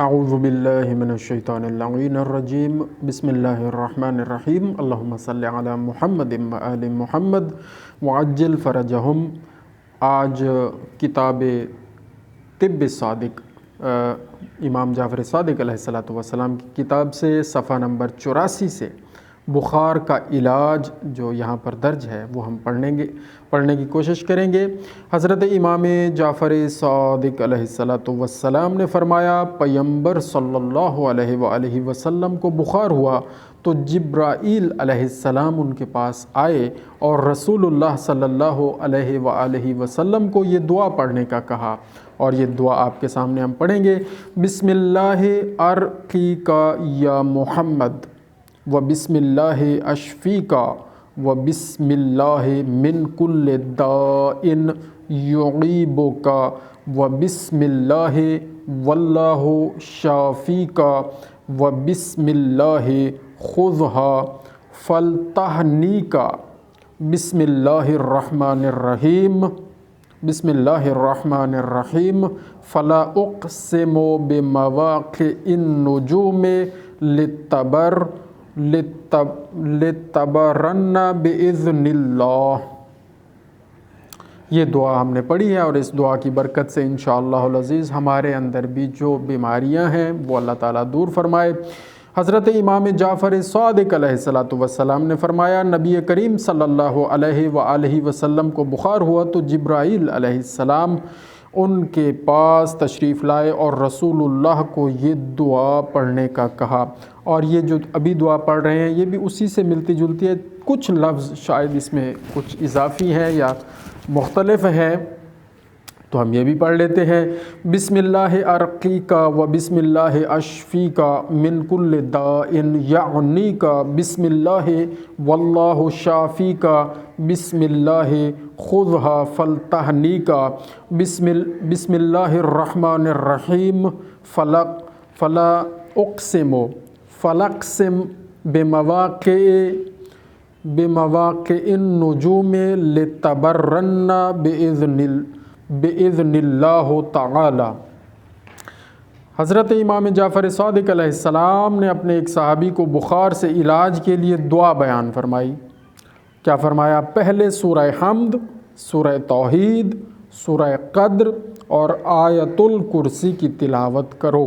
اعوذ باللہ من الشیطان اللعین الرجیم بسم اللہ الرحمن الرحیم اللہم صلی علی محمد و آل محمد وعجل فرجہم۔ آج کتاب طب صادق امام جعفر صادق علیہ السلام کی کتاب سے صفحہ نمبر 84 سے بخار کا علاج جو یہاں پر درج ہے وہ ہم پڑھنے کی کوشش کریں گے۔ حضرت امام جعفر صادق علیہ السلام نے فرمایا، پیغمبر صلی اللہ علیہ وآلہ وسلم کو بخار ہوا تو جبرائیل علیہ السلام ان کے پاس آئے اور رسول اللہ صلی اللہ علیہ وآلہ وسلم کو یہ دعا پڑھنے کا کہا، اور یہ دعا آپ کے سامنے ہم پڑھیں گے۔ بسم اللہ ارقیکا یا محمد و بسم اللہ اشفیکا و بسم اللہ من کل داء یعیبکا و بسم اللہ واللہ شافیکا و بسم اللہ خذها فلتحنیکا۔ بسم اللہ الرحمن الرحیم بسم اللہ الرحمن الرحیم فلا اقسم بمواقع النجوم لتبرن باذن اللہ۔ یہ دعا ہم نے پڑھی ہے، اور اس دعا کی برکت سے انشاءاللہ العزیز ہمارے اندر بھی جو بیماریاں ہیں وہ اللہ تعالیٰ دور فرمائے۔ حضرت امام جعفر صادق علیہ السلام نے فرمایا، نبی کریم صلی اللہ علیہ وآلہ وسلم کو بخار ہوا تو جبرائیل علیہ السلام ان کے پاس تشریف لائے اور رسول اللہ کو یہ دعا پڑھنے کا کہا، اور یہ جو ابھی دعا پڑھ رہے ہیں یہ بھی اسی سے ملتی جلتی ہے، کچھ لفظ شاید اس میں کچھ اضافی ہیں یا مختلف ہیں، تو ہم یہ بھی پڑھ لیتے ہیں۔ بسم اللہ ارقیکا و بسم اللہ اشفیکا من کل داء یعنیکا بسم اللہ واللہ شافیکا بسم اللہ خذها فلتحنیکا بسم اللہ الرحمن الرحیم فلا اقسم بمواقع النجوم لتبرن باذن اللہ تعالی۔ حضرت امام جعفر صادق علیہ السلام نے اپنے ایک صحابی کو بخار سے علاج کے لیے دعا بیان فرمائی۔ کیا فرمایا؟ پہلے سورہ حمد، سورہ توحید، سورہ قدر اور آیت الکرسی کی تلاوت کرو،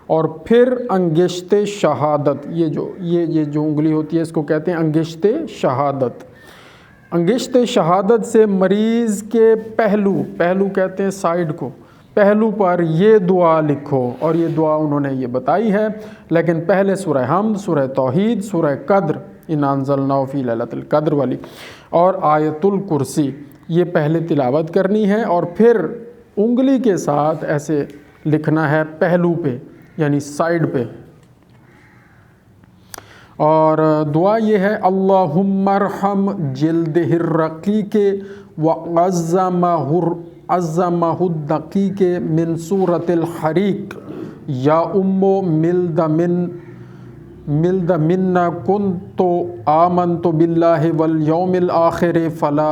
اور پھر انگشت شہادت، یہ جو انگلی ہوتی ہے اس کو کہتے ہیں انگشت شہادت۔ انگشت شہادت سے مریض کے پہلو کہتے ہیں سائیڈ کو، پہلو پر یہ دعا لکھو، اور یہ دعا انہوں نے یہ بتائی ہے، لیکن پہلے سورہ حمد، سورہ توحید، سورہ قدر انا انزلناہ فی لیلۃ القدر والی، اور آیت الکرسی یہ پہلے تلاوت کرنی ہے، اور پھر انگلی کے ساتھ ایسے لکھنا ہے پہلو پہ یعنی سائیڈ پہ، اور دعا یہ ہے، اللہم ارحم جلدہ الرقیق وعظمہ الدقیق من سورۃ الحریق یا ملد منا کنت آمنت باللہ والیوم الآخر فلا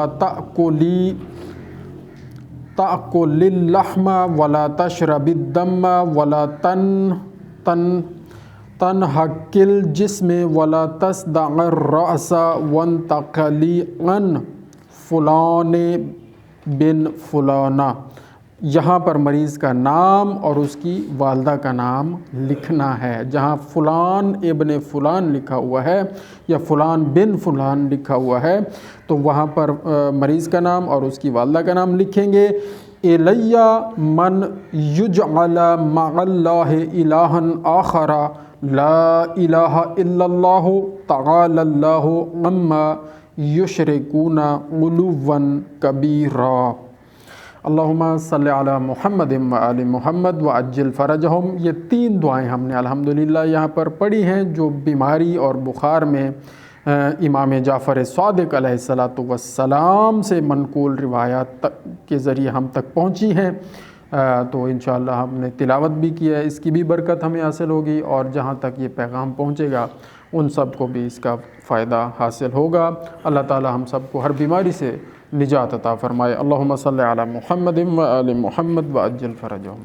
تأکل اللحم ولا تشرب الدم ولا تنحک الجسم ولا تصدع الرأس وانتقلی عن فلان بن فلانہ۔ یہاں پر مریض کا نام اور اس کی والدہ کا نام لکھنا ہے، جہاں فلان ابن فلان لکھا ہوا ہے یا فلان بن فلان لکھا ہوا ہے تو وہاں پر مریض کا نام اور اس کی والدہ کا نام لکھیں گے۔ الیہ من یجعل مع اللہ الہا آخر لا الہ الا اللہ تعالی اللہ عما یشرکون علوا کبیرا۔ اللہم صلی علی محمد و آل محمد وعجل فرجہم۔ یہ 3 دعائیں ہم نے الحمدللہ یہاں پر پڑھی ہیں جو بیماری اور بخار میں امام جعفر صادق علیہ السلام سے منقول روایات کے ذریعے ہم تک پہنچی ہیں، تو انشاءاللہ ہم نے تلاوت بھی کی ہے، اس کی بھی برکت ہمیں حاصل ہوگی، اور جہاں تک یہ پیغام پہنچے گا ان سب کو بھی اس کا فائدہ حاصل ہوگا۔ اللہ تعالی ہم سب کو ہر بیماری سے نجات عطا فرمائے۔ اللہم صلی علی محمد و آل محمد وعجل فرجہم۔